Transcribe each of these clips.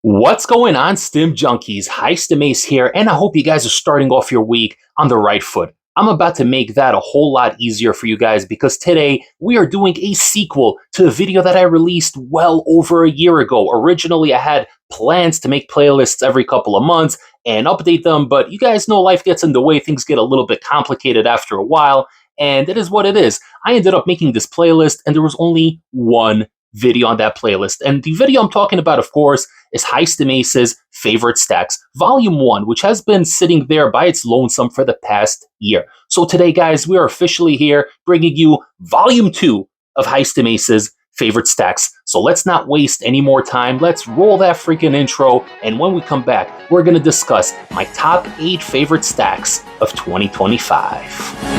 What's going on, Stim Junkies? Hi, Stim Ace here, and I hope you guys are starting off your week on the right foot. I'm about to make that a whole lot easier for you guys because today we are doing a sequel to a video that I released well over a year ago. Originally, I had plans to make playlists every couple of months and update them, but you guys know life gets in the way, things get a little bit complicated after a while, and it is what it is. I ended up making this playlist, and there was only one video on that playlist. And the video I'm talking about, of course, is Stim Ace's Favorite Stacks, Volume 1, which has been sitting there by its lonesome for the past year. So today, guys, we are officially here bringing you Volume 2 of Stim Ace's Favorite Stacks. So let's not waste any more time. Let's roll that freaking intro. And when we come back, we're going to discuss my top 8 favorite stacks of 2025.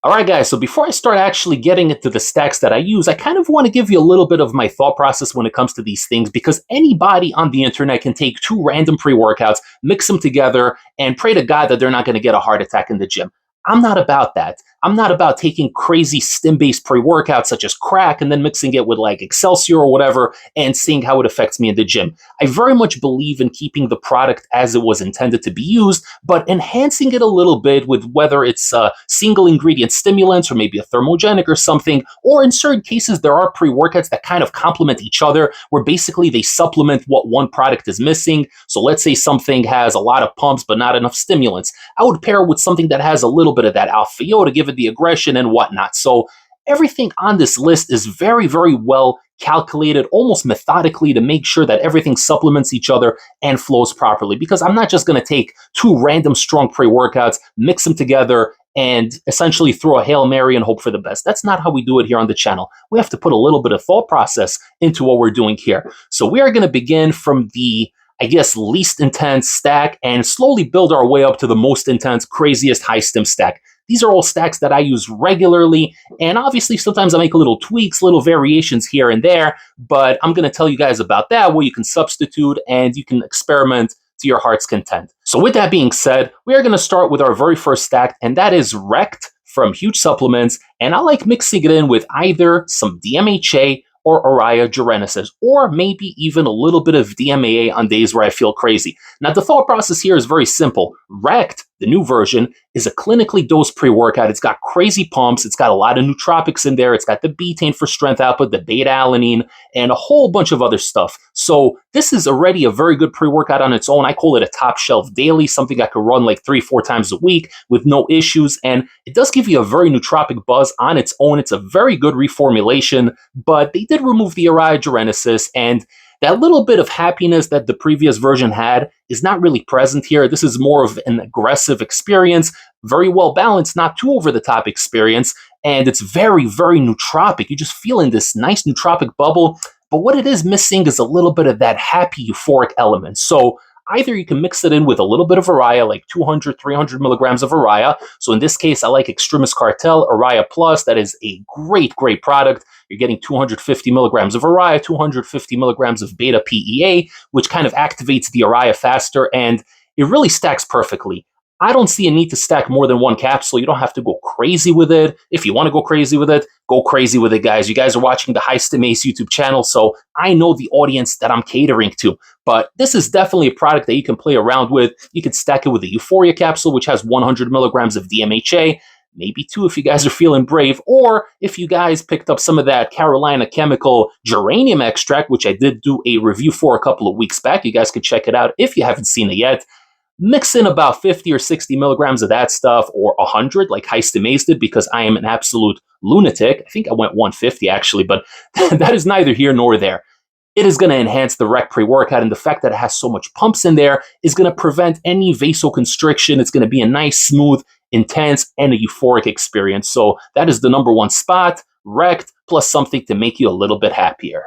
Alright guys, so before I start actually getting into the stacks that I use, I kind of want to give you a little bit of my thought process when it comes to these things, because anybody on the internet can take 2 random pre-workouts, mix them together, and pray to God that they're not going to get a heart attack in the gym. I'm not about that. I'm not about taking crazy stim-based pre-workouts such as crack and then mixing it with like Excelsior or whatever and seeing how it affects me in the gym. I very much believe in keeping the product as it was intended to be used, but enhancing it a little bit with whether it's single ingredient stimulants or maybe a thermogenic or something, or in certain cases there are pre-workouts that kind of complement each other where basically they supplement what one product is missing. So let's say something has a lot of pumps but not enough stimulants. I would pair it with something that has a little bit of that alpha-O to give it the aggression and whatnot. So everything on this list is very, very well calculated, almost methodically, to make sure that everything supplements each other and flows properly. Because I'm not just going to take 2 random strong pre-workouts, mix them together, and essentially throw a Hail Mary and hope for the best. That's not how we do it here on the channel. We have to put a little bit of thought process into what we're doing here. So we are going to begin from the least intense stack and slowly build our way up to the most intense, craziest high stim stack. These are all stacks that I use regularly, and obviously sometimes I make little tweaks, little variations here and there, but I'm going to tell you guys about that, where you can substitute and you can experiment to your heart's content. So with that being said, we are going to start with our very first stack, and that is Rectin from Huge Supplements, and I like mixing it in with either some DMHA or Araya Genesis, or maybe even a little bit of DMAA on days where I feel crazy. Now, the thought process here is very simple. Rectin, the new version, is a clinically dosed pre-workout. It's got crazy pumps. It's got a lot of nootropics in there. It's got the betaine for strength output, the beta-alanine, and a whole bunch of other stuff. So this is already a very good pre-workout on its own. I call it a top shelf daily, something I could run like 3-4 times a week with no issues. And it does give you a very nootropic buzz on its own. It's a very good reformulation, but they did remove the Araya Genesis, and that little bit of happiness that the previous version had is not really present here. This is more of an aggressive experience, very well balanced, not too over the top experience, and it's very, very nootropic. You just feel in this nice nootropic bubble, but what it is missing is a little bit of that happy euphoric element. So either you can mix it in with a little bit of Araya, like 200, 300 milligrams of Araya. So in this case, I like Extremis Cartel Araya Plus. That is a great, great product. You're getting 250 milligrams of Araya, 250 milligrams of beta PEA, which kind of activates the Araya faster, and it really stacks perfectly. I don't see a need to stack more than 1 capsule. You don't have to go crazy with it. If you want to go crazy with it, guys. You guys are watching the Stim Ace YouTube channel, so I know the audience that I'm catering to. But this is definitely a product that you can play around with. You can stack it with the Euphoria capsule, which has 100 milligrams of DMHA, maybe 2 if you guys are feeling brave, or if you guys picked up some of that Carolina Chemical geranium extract, which I did do a review for a couple of weeks back. You guys can check it out if you haven't seen it yet. Mix in about 50 or 60 milligrams of that stuff, or 100 like Stim Ace did, because I am an absolute lunatic. I think I went 150 actually, but that is neither here nor there. It is going to enhance the Rectin pre-workout, and the fact that it has so much pumps in there is going to prevent any vasoconstriction. It's going to be a nice, smooth, intense, and a euphoric experience. So that is the number 1 spot, Rectin, plus something to make you a little bit happier.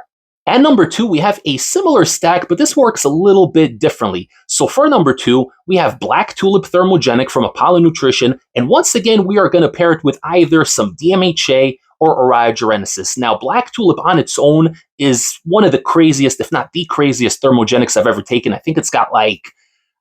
At number 2, we have a similar stack, but this works a little bit differently. So for number 2, we have Black Tulip Thermogenic from Apollo Nutrition, and once again, we are going to pair it with either some DMHA or Araya Genesis. Now, Black Tulip on its own is one of the craziest, if not the craziest, thermogenics I've ever taken. I think it's got like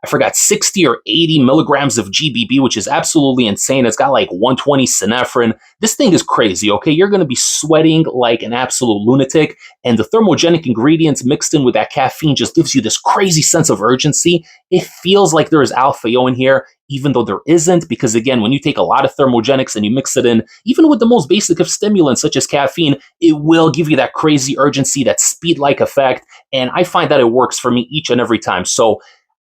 I forgot 60 or 80 milligrams of GBB, which is absolutely insane. It's got like 120 synephrine. This thing is crazy, okay? You're going to be sweating like an absolute lunatic, and the thermogenic ingredients mixed in with that caffeine just gives you this crazy sense of urgency. It feels like there is alpha-O in here, even though there isn't, because again, when you take a lot of thermogenics and you mix it in, even with the most basic of stimulants such as caffeine, it will give you that crazy urgency, that speed-like effect, and I find that it works for me each and every time. So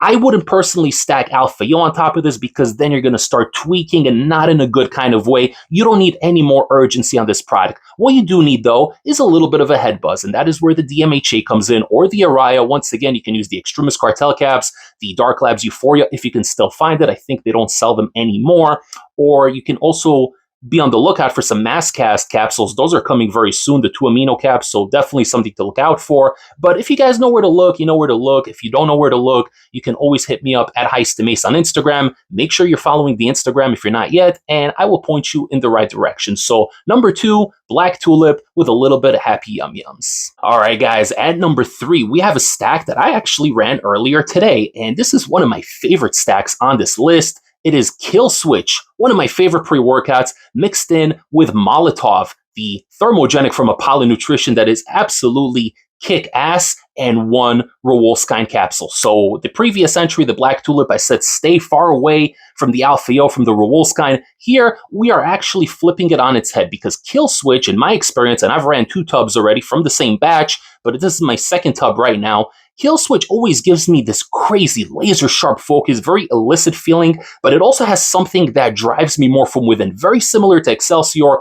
I wouldn't personally stack alpha-O on top of this, because then you're going to start tweaking, and not in a good kind of way. You don't need any more urgency on this product. What you do need, though, is a little bit of a head buzz, and that is where the DMHA comes in, or the Araya. Once again, you can use the Extremis Cartel caps, the Dark Labs Euphoria, if you can still find it. I think they don't sell them anymore. Or you can also be on the lookout for some mass cast capsules. Those are coming very soon, the 2 amino caps, so definitely something to look out for. But if you guys know where to look, you know where to look. If you don't know where to look, you can always hit me up at HiStimace on Instagram. Make sure you're following the Instagram if you're not yet, and I will point you in the right direction. So number 2, Black Tulip with a little bit of Happy Yum Yums. All right, guys, at number 3, we have a stack that I actually ran earlier today, and this is one of my favorite stacks on this list. It is Kill Switch, one of my favorite pre-workouts, mixed in with Molotov, the thermogenic from Apollo Nutrition that is absolutely kick-ass, and 1 Rowolskine capsule. So the previous entry, the Black Tulip, I said stay far away from the alpha-O, from the Rowolskine. Here, we are actually flipping it on its head, because Kill Switch, in my experience, and I've ran 2 tubs already from the same batch, but this is my 2nd tub right now, Kill Switch always gives me this crazy laser sharp focus, very illicit feeling, but it also has something that drives me more from within, very similar to Excelsior,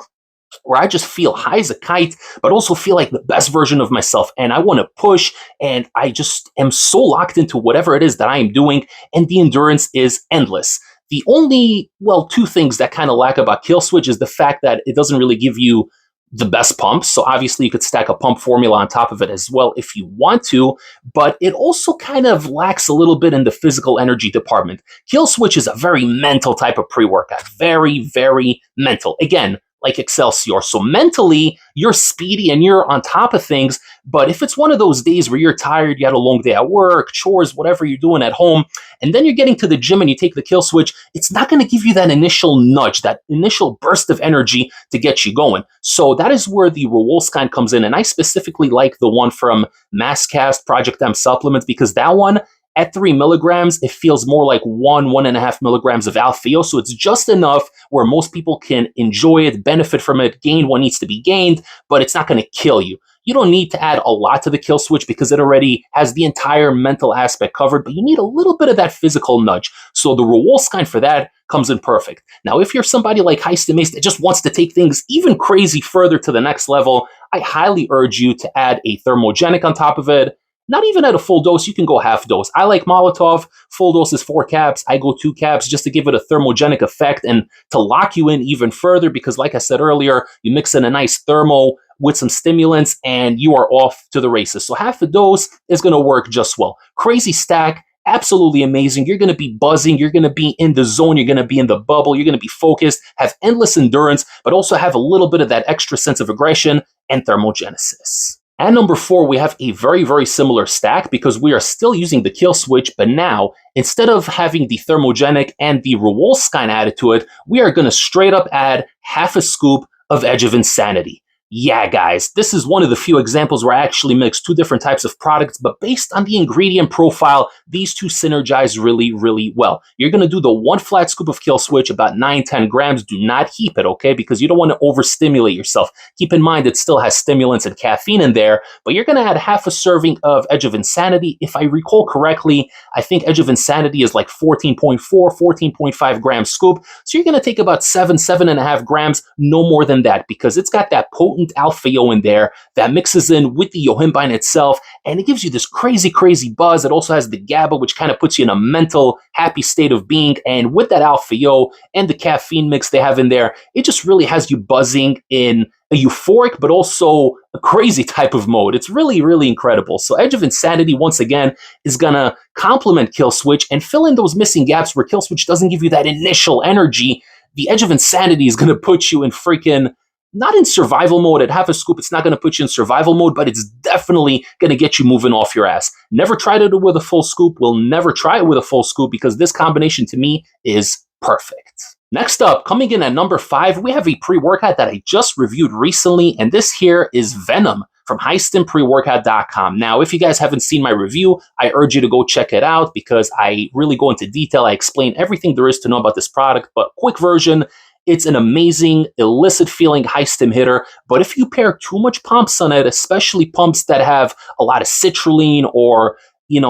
where I just feel high as a kite, but also feel like the best version of myself, and I want to push, and I just am so locked into whatever it is that I am doing, and the endurance is endless. The only, well, 2 things that kind of lack about Kill Switch is the fact that it doesn't really give you the best pumps, so obviously you could stack a pump formula on top of it as well if you want to, but it also kind of lacks a little bit in the physical energy department. Kill Switch is a very mental type of pre-workout, very, very mental. Again, like Excelsior. So mentally, you're speedy and you're on top of things, but if it's one of those days where you're tired, you had a long day at work, chores, whatever you're doing at home, and then you're getting to the gym and you take the Kill Switch, it's not going to give you that initial nudge, that initial burst of energy to get you going. So that is where the Rowolskine comes in, and I specifically like the one from MassCast Project M Supplements, because that one, at 3 milligrams, it feels more like 1.5 milligrams of alpha-O, so it's just enough where most people can enjoy it, benefit from it, gain what needs to be gained, but it's not going to kill you. You don't need to add a lot to the Kill Switch because it already has the entire mental aspect covered, but you need a little bit of that physical nudge. So the Rowolskine for that comes in perfect. Now, if you're somebody like HiStimace that just wants to take things even crazy further to the next level, I highly urge you to add a thermogenic on top of it. Not even at a full dose, you can go half dose. I like Molotov, full dose is 4 caps, I go 2 caps just to give it a thermogenic effect and to lock you in even further, because like I said earlier, you mix in a nice thermo with some stimulants and you are off to the races. So half a dose is going to work just well. Crazy stack, absolutely amazing. You're going to be buzzing, you're going to be in the zone, you're going to be in the bubble, you're going to be focused, have endless endurance, but also have a little bit of that extra sense of aggression and thermogenesis. At number 4, we have a very, very similar stack because we are still using the Kill Switch, but now, instead of having the thermogenic and the Rowolskine added to it, we are going to straight up add half a scoop of Edge of Insanity. Yeah, guys, this is one of the few examples where I actually mix 2 different types of products, but based on the ingredient profile, these 2 synergize really, really well. You're going to do the 1 flat scoop of Kill Switch, about 9-10 grams. Do not heap it, okay? Because you don't want to overstimulate yourself. Keep in mind it still has stimulants and caffeine in there, but you're going to add half a serving of Edge of Insanity. If I recall correctly, I think Edge of Insanity is like 14.4, 14.5 gram scoop. So you're going to take about 7.5 grams, no more than that, because it's got that potent alpha-O in there that mixes in with the yohimbine itself, and it gives you this crazy, crazy buzz. It also has the GABA, which kind of puts you in a mental, happy state of being, and with that alpha-O and the caffeine mix they have in there, it just really has you buzzing in a euphoric, but also a crazy type of mode. It's really, really incredible. So Edge of Insanity, once again, is going to complement Kill Switch and fill in those missing gaps where Kill Switch doesn't give you that initial energy. The Edge of Insanity is going to put you in freaking not in survival mode. At half a scoop, it's not going to put you in survival mode, but it's definitely going to get you moving off your ass. Never tried it with a full scoop. We'll never try it with a full scoop because this combination to me is perfect. Next up, coming in at number 5, we have a pre-workout that I just reviewed recently, and this here is Venom from highstimpreworkout.com. Now, if you guys haven't seen my review, I urge you to go check it out because I really go into detail. I explain everything there is to know about this product, but quick version, it's an amazing, illicit feeling high stim hitter. But if you pair too much pumps on it, especially pumps that have a lot of citrulline or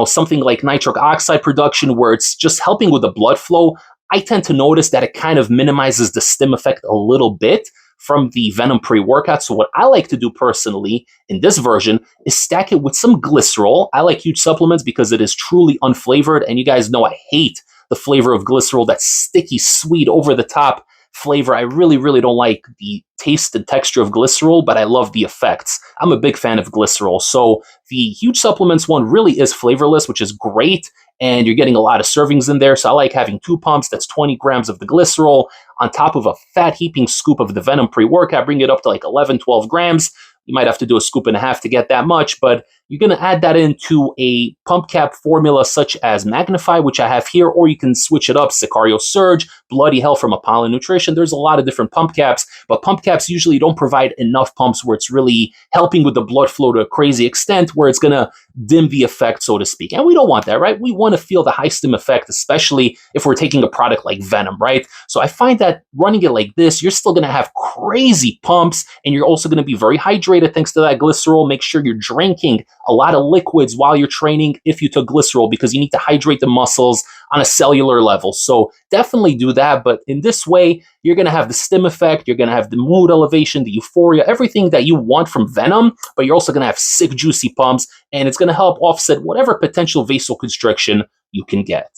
something like nitric oxide production where it's just helping with the blood flow, I tend to notice that it kind of minimizes the stim effect a little bit from the Venom pre-workout. So what I like to do personally in this version is stack it with some glycerol. I like huge supplements because it is truly unflavored. And you guys know I hate the flavor of glycerol, that sticky, sweet, over-the-top flavor. I really, really don't like the taste and texture of glycerol, but I love the effects. I'm a big fan of glycerol. So the huge supplements one really is flavorless, which is great. And you're getting a lot of servings in there. So I like having 2 pumps. That's 20 grams of the glycerol on top of a fat heaping scoop of the Venom pre-workout. Bring it up to like 11, 12 grams. You might have to do a scoop and a half to get that much, but you're going to add that into a pump cap formula such as Magnify, which I have here, or you can switch it up. Sicario Surge, Bloody Hell from Apollo Nutrition. There's a lot of different pump caps, but pump caps usually don't provide enough pumps where it's really helping with the blood flow to a crazy extent where it's going to dim the effect, so to speak. And we don't want that, right? We want to feel the high stim effect, especially if we're taking a product like Venom, right? So I find that running it like this, you're still going to have crazy pumps, and you're also going to be very hydrated thanks to that glycerol. Make sure you're drinking a lot of liquids while you're training if you took glycerol, because you need to hydrate the muscles on a cellular level. So definitely do that. But in this way, you're going to have the stim effect, you're going to have the mood elevation, the euphoria, everything that you want from Venom, but you're also going to have sick, juicy pumps, and it's going to help offset whatever potential vasoconstriction you can get.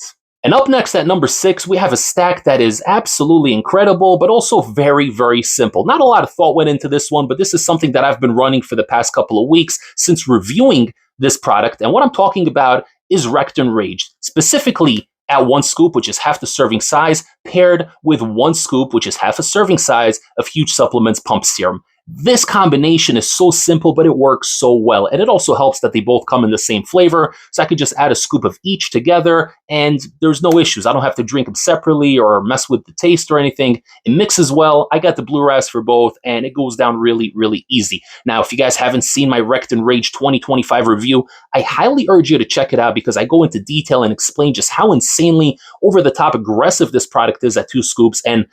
And up next at number 6, we have a stack that is absolutely incredible, but also very, very simple. Not a lot of thought went into this one, but this is something that I've been running for the past couple of weeks since reviewing this product. And what I'm talking about is Rectin Rage, specifically at 1 scoop, which is half the serving size, paired with 1 scoop, which is half a serving size of Huge Supplements Pump Serum. This combination is so simple, but it works so well. And it also helps that they both come in the same flavor. So I could just add a scoop of each together and there's no issues. I don't have to drink them separately or mess with the taste or anything. It mixes well. I got the blue ras for both and it goes down really, really easy. Now, if you guys haven't seen my Rectin Rage 2025 review, I highly urge you to check it out because I go into detail and explain just how insanely over the top aggressive this product is at 2 scoops. And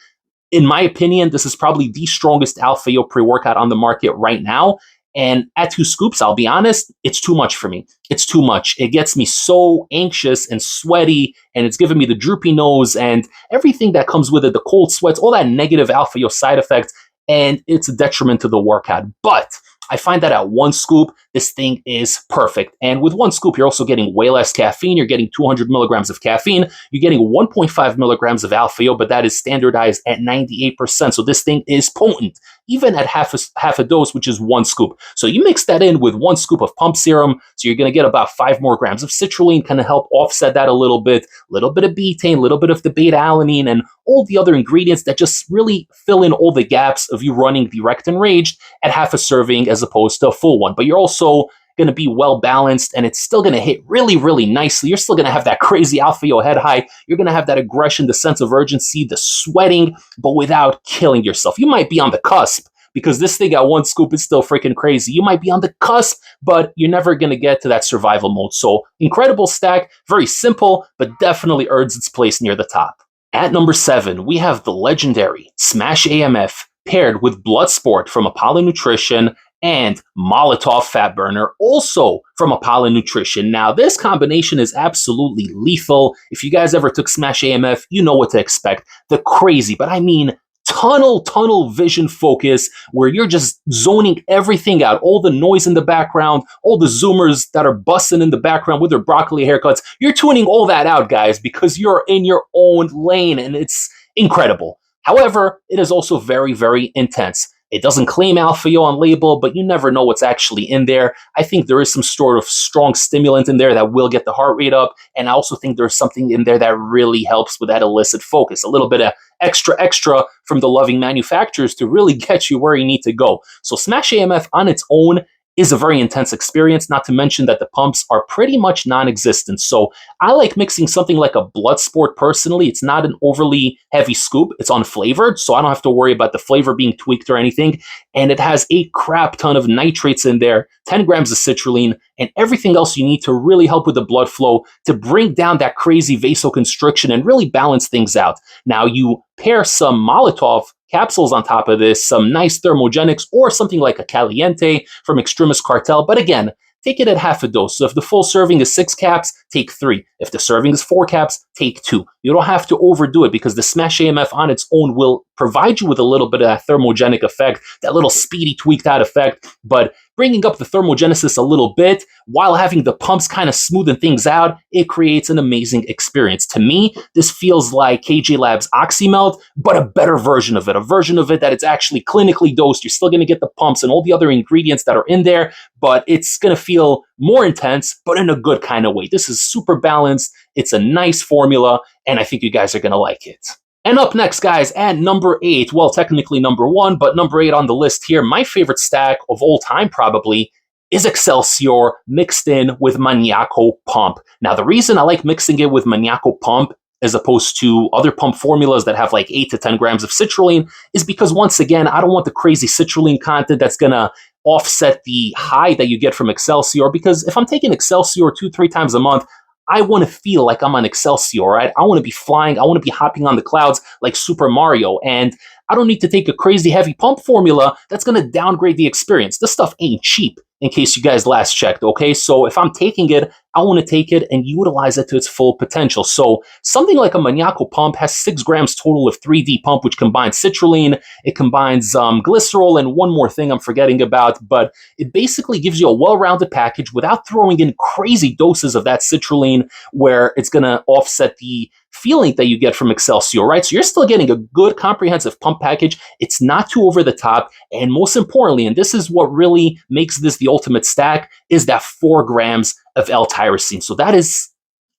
in my opinion, this is probably the strongest Alpha-Yo pre-workout on the market right now. And at 2 scoops, I'll be honest, it's too much for me. It's too much. It gets me so anxious and sweaty, and it's giving me the droopy nose and everything that comes with it, the cold sweats, all that negative Alpha-Yo side effects, and it's a detriment to the workout. But I find that at 1 scoop, this thing is perfect. And with 1 scoop, you're also getting way less caffeine. You're getting 200 milligrams of caffeine. You're getting 1.5 milligrams of Alpha-Yo, but that is standardized at 98%. So this thing is potent, even at half a dose, which is 1 scoop. So you mix that in with 1 scoop of pump serum. So you're going to get about 5 more grams of citrulline, kind of help offset that a little bit of betaine, a little bit of the beta-alanine, and all the other ingredients that just really fill in all the gaps of you running the Rectin Rage at half a serving as opposed to a full one. But you're also going to be well balanced and it's still going to hit really, really nicely. You're still going to have that crazy Alpha-Yo head high. You're going to have that aggression, the sense of urgency, the sweating, but without killing yourself. You might be on the cusp because this thing at 1 scoop is still freaking crazy. You might be on the cusp, but you're never going to get to that survival mode. So incredible stack, very simple, but definitely earns its place near the top. At number 7, we have the legendary Smash AMF paired with Bloodsport from Apollo Nutrition and Molotov Fat Burner, also from Apollo Nutrition. Now, this combination is absolutely lethal. If you guys ever took Smash AMF, you know what to expect. The crazy, but I mean tunnel vision focus where you're just zoning everything out, all the noise in the background, all the zoomers that are busting in the background with their broccoli haircuts. You're tuning all that out, guys, because you're in your own lane and it's incredible. However, it is also very, very intense. It doesn't claim Alpha-Yo on label, but you never know what's actually in there. I think there is some sort of strong stimulant in there that will get the heart rate up. And I also think there's something in there that really helps with that illicit focus. A little bit of extra from the loving manufacturers to really get you where you need to go. So Smash AMF on its own is a very intense experience, not to mention that the pumps are pretty much non-existent. So I like mixing something like a Bloodsport personally. It's not an overly heavy scoop. It's unflavored, so I don't have to worry about the flavor being tweaked or anything. And it has a crap ton of nitrates in there, 10 grams of citrulline, and everything else you need to really help with the blood flow, to bring down that crazy vasoconstriction and really balance things out. Now, you pair some Molotov capsules on top of this, some nice thermogenics, or something like a Caliente from Extremis Cartel. But again, take it at half a dose. So if the full serving is 6 caps, take 3. If the serving is 4 caps, take 2. You don't have to overdo it, because the Smash AMF on its own will provide you with a little bit of that thermogenic effect, that little speedy, tweaked out effect, but bringing up the thermogenesis a little bit while having the pumps kind of smoothen things out, it creates an amazing experience. To me, this feels like KJ Lab's Oxymelt, but a better version of it, a version of it that it's actually clinically dosed. You're still going to get the pumps and all the other ingredients that are in there, but it's going to feel more intense, but in a good kind of way. This is super balanced. It's a nice formula, and I think you guys are going to like it. And up next, guys, at number 8, well, technically number 1, but number 8 on the list here, my favorite stack of all time probably is Excelsior mixed in with Maniaco Pump. Now, the reason I like mixing it with Maniaco Pump as opposed to other pump formulas that have like 8 to 10 grams of citrulline is because, once again, I don't want the crazy citrulline content that's going to offset the high that you get from Excelsior, because if I'm taking Excelsior 2-3 times a month, I want to feel like I'm on Excelsior, right? I want to be flying. I want to be hopping on the clouds like Super Mario. And I don't need to take a crazy heavy pump formula that's going to downgrade the experience. This stuff ain't cheap, in case you guys last checked, okay? So if I'm taking it, I want to take it and utilize it to its full potential. So something like a Maniaco Pump has 6 grams total of 3D Pump, which combines citrulline, it combines glycerol, and one more thing I'm forgetting about, but it basically gives you a well-rounded package without throwing in crazy doses of that citrulline where it's going to offset the feeling that you get from Excelsior, right? So you're still getting a good comprehensive pump package. It's not too over the top. And most importantly, and this is what really makes this the ultimate stack, is that 4 grams of L-tyrosine. So that is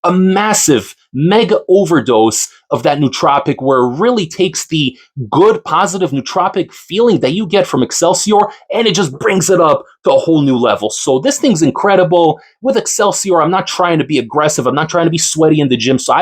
a massive, mega overdose of that nootropic, where it really takes the good, positive nootropic feeling that you get from Excelsior and it just brings it up to a whole new level. So this thing's incredible. With Excelsior, I'm not trying to be aggressive. I'm not trying to be sweaty in the gym. So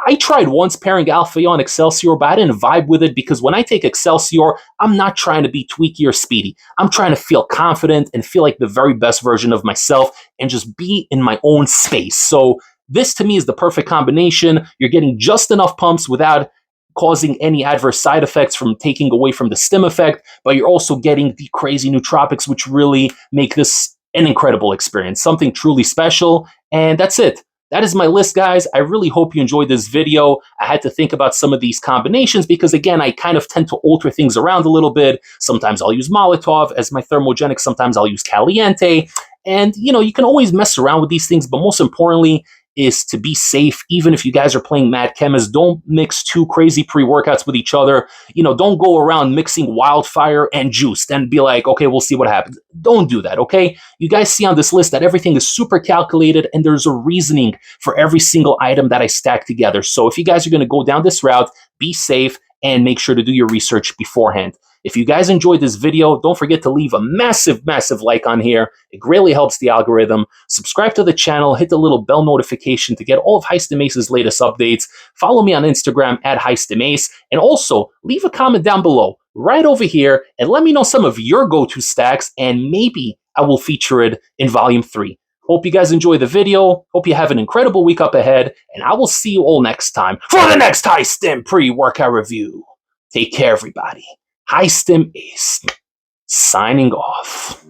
I tried once pairing Alpha on Excelsior, but I didn't vibe with it, because when I take Excelsior, I'm not trying to be tweaky or speedy. I'm trying to feel confident and feel like the very best version of myself and just be in my own space. So this, to me, is the perfect combination. You're getting just enough pumps without causing any adverse side effects from taking away from the Stim effect, but you're also getting the crazy nootropics, which really make this an incredible experience, something truly special. And that's it. That is my list, guys. I really hope you enjoyed this video. I had to think about some of these combinations because, again, I kind of tend to alter things around a little bit. Sometimes I'll use Molotov as my thermogenic. Sometimes I'll use Caliente. And, you can always mess around with these things, but most importantly is to be safe. Even if you guys are playing Mad Chemist, don't mix 2 crazy pre-workouts with each other. Don't go around mixing Wildfire and Juiced and be like, okay, we'll see what happens. Don't do that, okay? You guys see on this list that everything is super calculated and there's a reasoning for every single item that I stack together. So if you guys are going to go down this route, be safe and make sure to do your research beforehand. If you guys enjoyed this video, don't forget to leave a massive, massive like on here. It greatly helps the algorithm. Subscribe to the channel, hit the little bell notification to get all of HiStimAce's latest updates. Follow me on Instagram at HiStimAce, and also leave a comment down below right over here and let me know some of your go-to stacks, and maybe I will feature it in Volume 3. Hope you guys enjoy the video. Hope you have an incredible week up ahead, and I will see you all next time for the next HiStim pre-workout review. Take care, everybody. HiStimAce signing off.